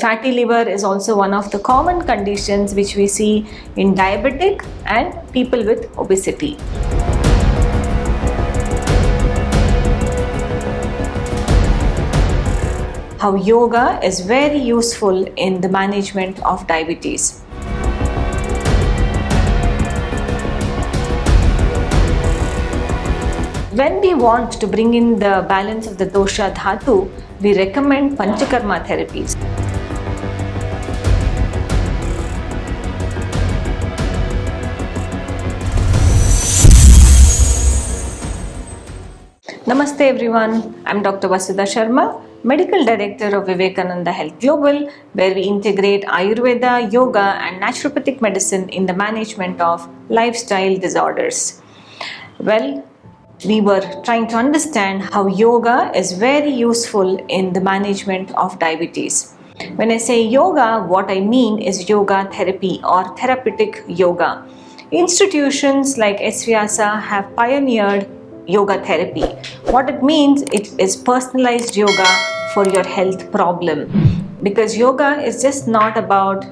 Fatty liver is also one of the common conditions which we see in diabetic and people with obesity. How yoga is very useful in the management of diabetes. When we want to bring in the balance of the dosha dhatu, we recommend Panchakarma therapies. Namaste everyone, I'm Dr. Vasudha Sharma, Medical Director of Vivekananda Health Global, where we integrate Ayurveda, Yoga and Naturopathic medicine in the management of lifestyle disorders. Well, we were trying to understand how yoga is very useful in the management of diabetes. When I say yoga, what I mean is yoga therapy or therapeutic yoga. Institutions like SVyasa have pioneered yoga therapy. What it means, it is personalized yoga for your health problem. Because yoga is just not about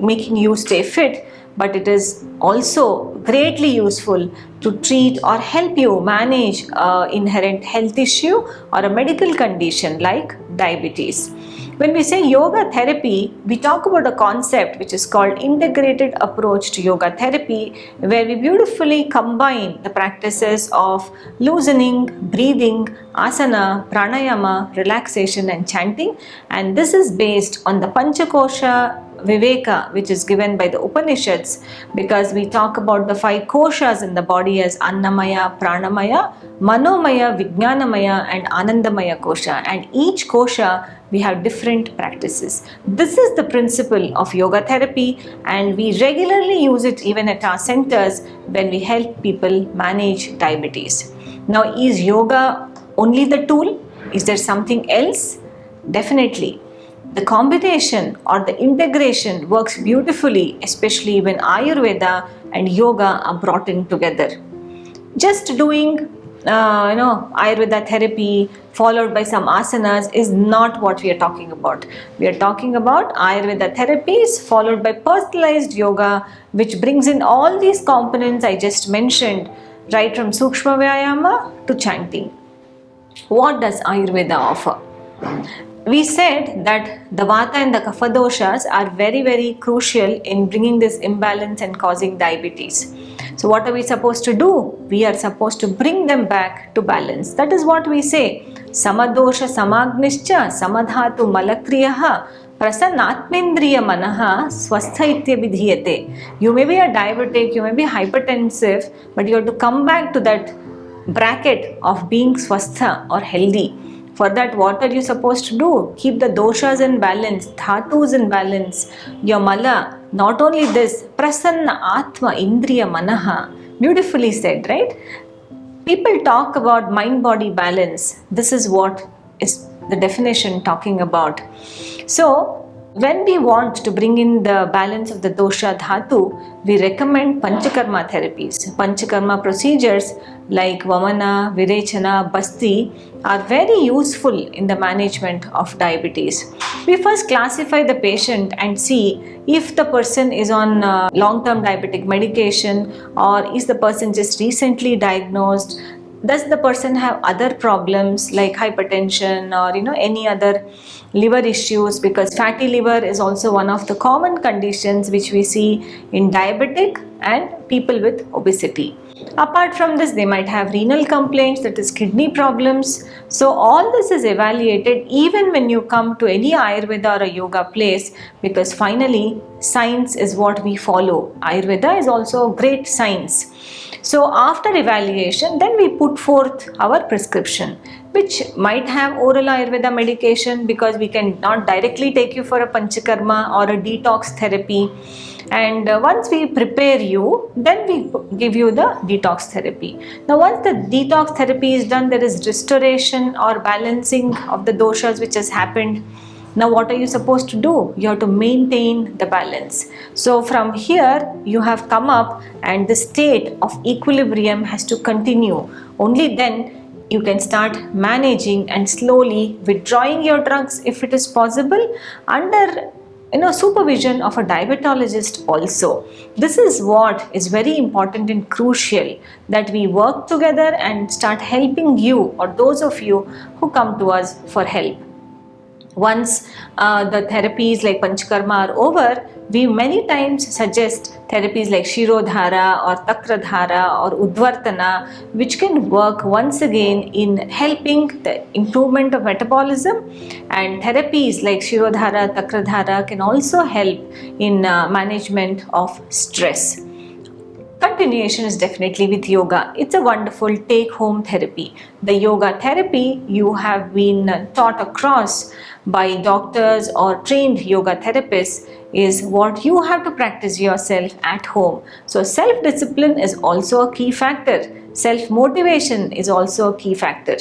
making you stay fit, but it is also greatly useful to treat or help you manage an inherent health issue or a medical condition like diabetes. When we say yoga therapy, we talk about a concept which is called integrated approach to yoga therapy, where we beautifully combine the practices of loosening, breathing, asana, pranayama, relaxation and chanting, and this is based on the Panchakosha Viveka, which is given by the Upanishads, because we talk about the 5 koshas in the body as Annamaya, Pranamaya, Manomaya, Vijnanamaya and Anandamaya kosha, and each kosha we have different practices. This is the principle of yoga therapy, and we regularly use it even at our centers when we help people manage diabetes. Now, is yoga only the tool? Is there something else? Definitely. The combination or the integration works beautifully, especially when Ayurveda and yoga are brought in together. Just doing Ayurveda therapy followed by some asanas is not what we are talking about. We are talking about Ayurveda therapies followed by personalized yoga, which brings in all these components I just mentioned, right from Sukshma Vyayama to chanting. What does Ayurveda offer? We said that the Vata and the Kapha doshas are very, very crucial in bringing this imbalance and causing diabetes. So what are we supposed to do? We are supposed to bring them back to balance. That is what we say. Samadosha samagnischa samadhatu malakriyaha prasannatmendriya manaha swasthaitya vidhiyate. You may be a diabetic, you may be hypertensive, but you have to come back to that bracket of being swastha or healthy. For that, what are you supposed to do? Keep the doshas in balance, dhatus in balance, your mala. Not only this, prasanna atma indriya manaha. Beautifully said, right? People talk about mind-body balance. This is what is the definition talking about. So, when we want to bring in the balance of the dosha dhatu, we recommend Panchakarma therapies. Panchakarma procedures like Vamana, Virechana, Basti are very useful in the management of diabetes. We first classify the patient and see if the person is on long-term diabetic medication, or is the person just recently diagnosed. Does the person have other problems like hypertension or any other liver issues, because fatty liver is also one of the common conditions which we see in diabetic and people with obesity. Apart from this, they might have renal complaints, that is kidney problems. So all this is evaluated even when you come to any Ayurveda or a yoga place, because finally science is what we follow. Ayurveda is also great science. So after evaluation, then we put forth our prescription, which might have oral Ayurveda medication, because we can not directly take you for a Panchakarma or a detox therapy. And once we prepare you, then we give you the detox therapy. Now once the detox therapy is done, there is restoration or balancing of the doshas which has happened. Now what are you supposed to do? You have to maintain the balance. So from here you have come up, and the state of equilibrium has to continue. Only then You can start managing and slowly withdrawing your drugs if it is possible under supervision of a diabetologist also. This is what is very important and crucial, that we work together and start helping you or those of you who come to us for help. Once the therapies like Panchakarma are over, we many times suggest therapies like Shirodhara or Takradhara or Udvartana, which can work once again in helping the improvement of metabolism. And therapies like Shirodhara, Takradhara can also help in management of stress. Continuation is definitely with yoga. It's a wonderful take-home therapy. The yoga therapy you have been taught across by doctors or trained yoga therapists is what you have to practice yourself at home. So self-discipline is also a key factor. Self-motivation is also a key factor.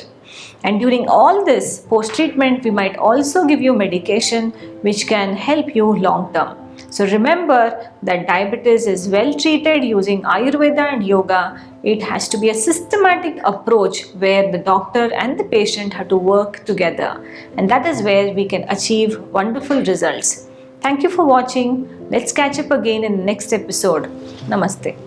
And during all this post-treatment, we might also give you medication which can help you long term. So remember that diabetes is well treated using Ayurveda and yoga. It has to be a systematic approach where the doctor and the patient have to work together. And that is where we can achieve wonderful results. Thank you for watching. Let's catch up again in the next episode. Namaste.